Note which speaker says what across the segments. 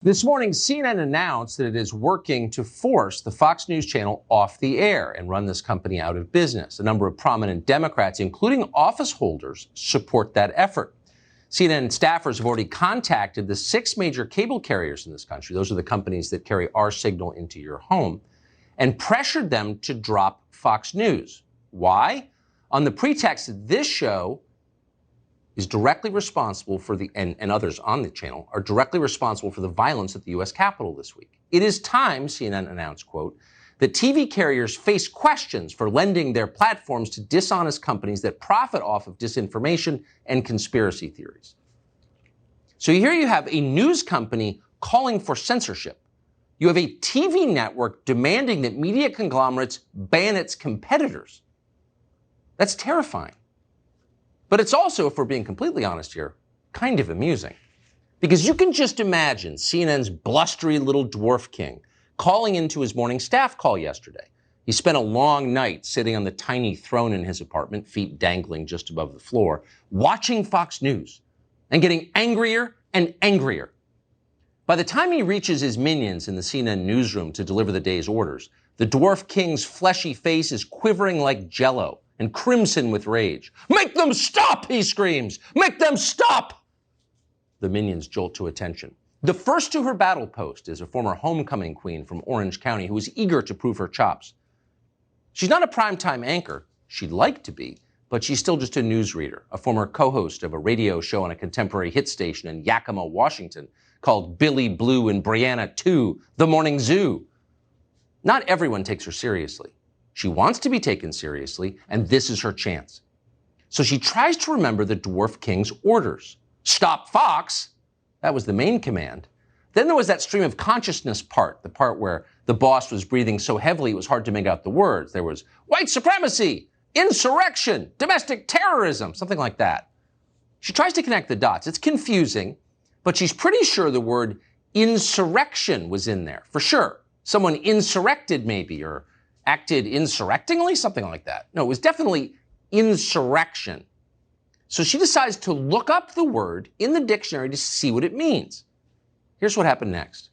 Speaker 1: This morning, CNN announced that it is working to force the Fox News channel off the air and run this company out of business. A number of prominent Democrats, including office holders, support that effort. CNN staffers have already contacted the 6 major cable carriers in this country. Those are the companies that carry our signal into your home, and pressured them to drop Fox News. Why? On the pretext that this show is directly responsible for and others on the channel are directly responsible for the violence at the U.S. Capitol this week. It is time, CNN announced, quote, that TV carriers face questions for lending their platforms to dishonest companies that profit off of disinformation and conspiracy theories. So here you have a news company calling for censorship. You have a TV network demanding that media conglomerates ban its competitors. That's terrifying. But it's also, if we're being completely honest here, kind of amusing. Because you can just imagine CNN's blustery little dwarf king calling into his morning staff call yesterday. He spent a long night sitting on the tiny throne in his apartment, feet dangling just above the floor, watching Fox News and getting angrier and angrier. By the time he reaches his minions in the CNN newsroom to deliver the day's orders, the dwarf king's fleshy face is quivering like jello and crimson with rage. "Make them stop," he screams. "Make them stop!" The minions jolt to attention. The first to her battle post is a former homecoming queen from Orange County who is eager to prove her chops. She's not a primetime anchor. She'd like to be, but she's still just a newsreader, a former co-host of a radio show on a contemporary hit station in Yakima, Washington, called Billy Blue and Brianna 2, The Morning Zoo. Not everyone takes her seriously. She wants to be taken seriously, and this is her chance. So she tries to remember the dwarf king's orders. Stop Fox! That was the main command. Then there was that stream of consciousness part, the part where the boss was breathing so heavily it was hard to make out the words. There was white supremacy, insurrection, domestic terrorism, something like that. She tries to connect the dots. It's confusing, but she's pretty sure the word insurrection was in there, for sure. Someone insurrected maybe, or acted insurrectingly, something like that. No, it was definitely insurrection. So she decides to look up the word in the dictionary to see what it means. Here's what happened next.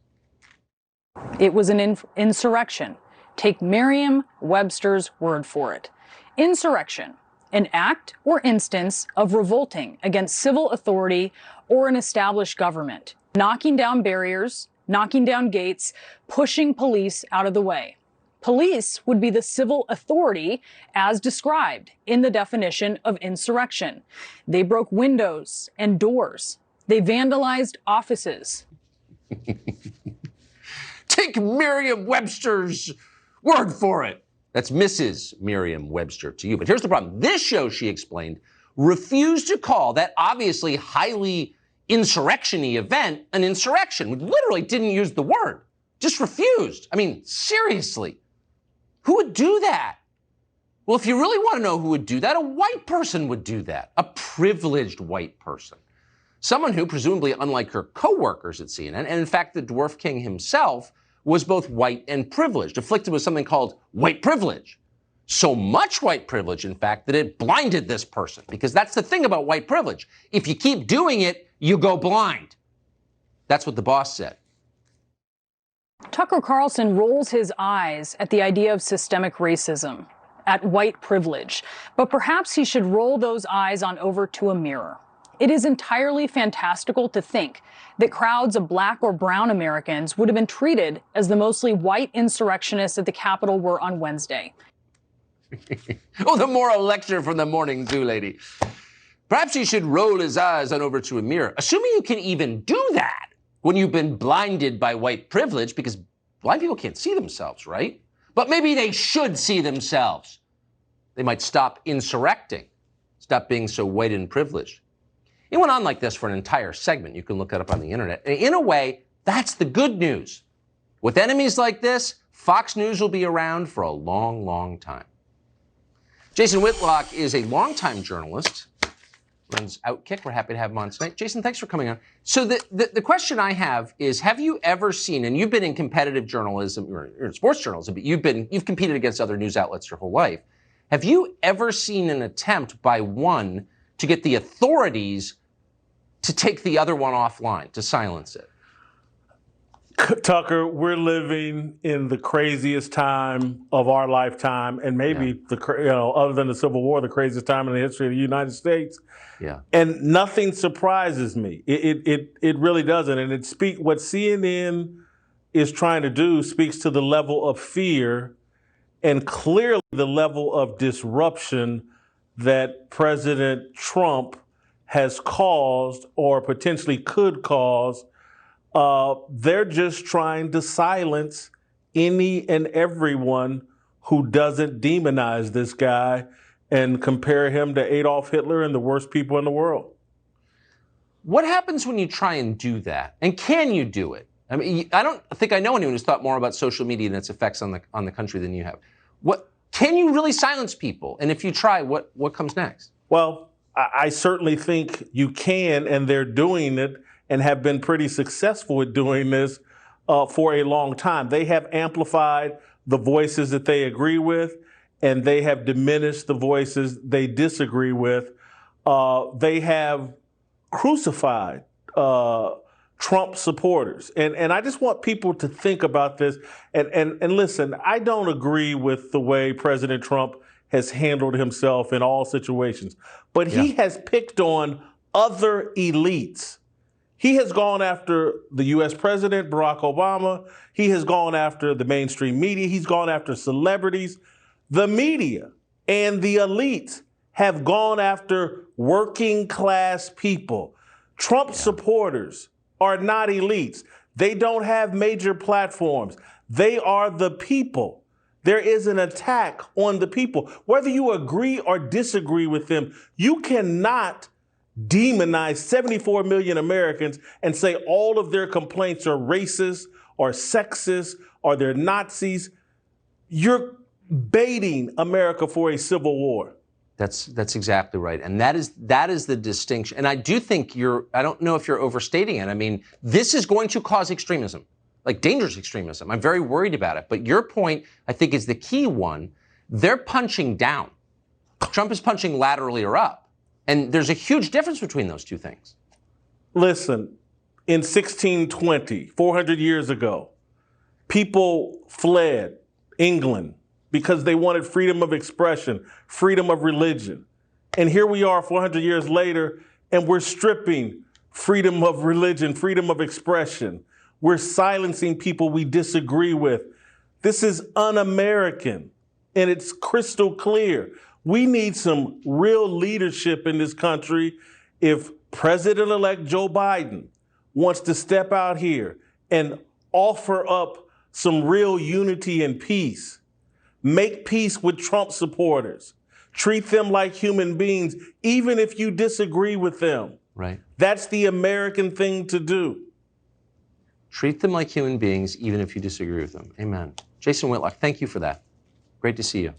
Speaker 2: It was an insurrection. Take Merriam-Webster's word for it. Insurrection, an act or instance of revolting against civil authority or an established government, knocking down barriers, knocking down gates, pushing police out of the way. Police would be the civil authority as described in the definition of insurrection. They broke windows and doors. They vandalized offices.
Speaker 1: Take Merriam-Webster's word for it. That's Mrs. Merriam-Webster to you. But here's the problem. This show, she explained, refused to call that obviously highly insurrection-y event an insurrection. We literally didn't use the word. Just refused. I mean, seriously. Who would do that? Well, if you really want to know who would do that, a white person would do that. A privileged white person. Someone who, presumably unlike her co-workers at CNN, and in fact the dwarf king himself, was both white and privileged, afflicted with something called white privilege. So much white privilege, in fact, that it blinded this person. Because that's the thing about white privilege. If you keep doing it, you go blind. That's what the boss said.
Speaker 2: Tucker Carlson rolls his eyes at the idea of systemic racism, at white privilege, but perhaps he should roll those eyes on over to a mirror. It is entirely fantastical to think that crowds of black or brown Americans would have been treated as the mostly white insurrectionists at the Capitol were on Wednesday.
Speaker 1: Oh, the moral lecture from the Morning Zoo lady. Perhaps he should roll his eyes on over to a mirror, assuming you can even do that when you've been blinded by white privilege, because blind people can't see themselves, right? But maybe they should see themselves. They might stop insurrecting, stop being so white and privileged. It went on like this for an entire segment. You can look it up on the internet. And in a way, that's the good news. With enemies like this, Fox News will be around for a long, long time. Jason Whitlock is a longtime journalist, runs Outkick. We're happy to have him on tonight. Jason, thanks for coming on. So the question I have is, have you ever seen, and you've been in competitive journalism, you're in sports journalism, but you've competed against other news outlets your whole life. Have you ever seen an attempt by one to get the authorities to take the other one offline, to silence it?
Speaker 3: Tucker, we're living in the craziest time of our lifetime, and maybe other than the Civil War, the craziest time in the history of the United States.
Speaker 1: Yeah.
Speaker 3: And nothing surprises me. It really doesn't. And what CNN is trying to do speaks to the level of fear and clearly the level of disruption that President Trump has caused or potentially could cause. They're just trying to silence any and everyone who doesn't demonize this guy and compare him to Adolf Hitler and the worst people in the world.
Speaker 1: What happens when you try and do that? And can you do it? I mean, I don't think I know anyone who's thought more about social media and its effects on the country than you have. What can you really silence people? And if you try, what comes next?
Speaker 3: Well, I certainly think you can, and they're doing it and have been pretty successful at doing this for a long time. They have amplified the voices that they agree with, and they have diminished the voices they disagree with. They have crucified Trump supporters. And I just want people to think about this. And listen, I don't agree with the way President Trump has handled himself in all situations, but he has picked on other elites. He has gone after the U.S. President, Barack Obama. He has gone after the mainstream media. He's gone after celebrities. The media and the elites have gone after working class people. Trump supporters are not elites. They don't have major platforms. They are the people. There is an attack on the people. Whether you agree or disagree with them, you cannot demonize 74 million Americans and say all of their complaints are racist or sexist or they're Nazis. You're baiting America for a civil war.
Speaker 1: That's exactly right. And that is the distinction. And I do think I don't know if you're overstating it. I mean, this is going to cause extremism, like dangerous extremism. I'm very worried about it. But your point, I think, is the key one. They're punching down. Trump is punching laterally or up. And there's a huge difference between those two things.
Speaker 3: Listen, in 1620, 400 years ago, people fled England because they wanted freedom of expression, freedom of religion. And here we are 400 years later, and we're stripping freedom of religion, freedom of expression. We're silencing people we disagree with. This is un-American, and it's crystal clear. We need some real leadership in this country if President-elect Joe Biden wants to step out here and offer up some real unity and peace. Make peace with Trump supporters. Treat them like human beings, even if you disagree with them.
Speaker 1: Right.
Speaker 3: That's the American thing to do.
Speaker 1: Treat them like human beings, even if you disagree with them. Amen. Jason Whitlock, thank you for that. Great to see you.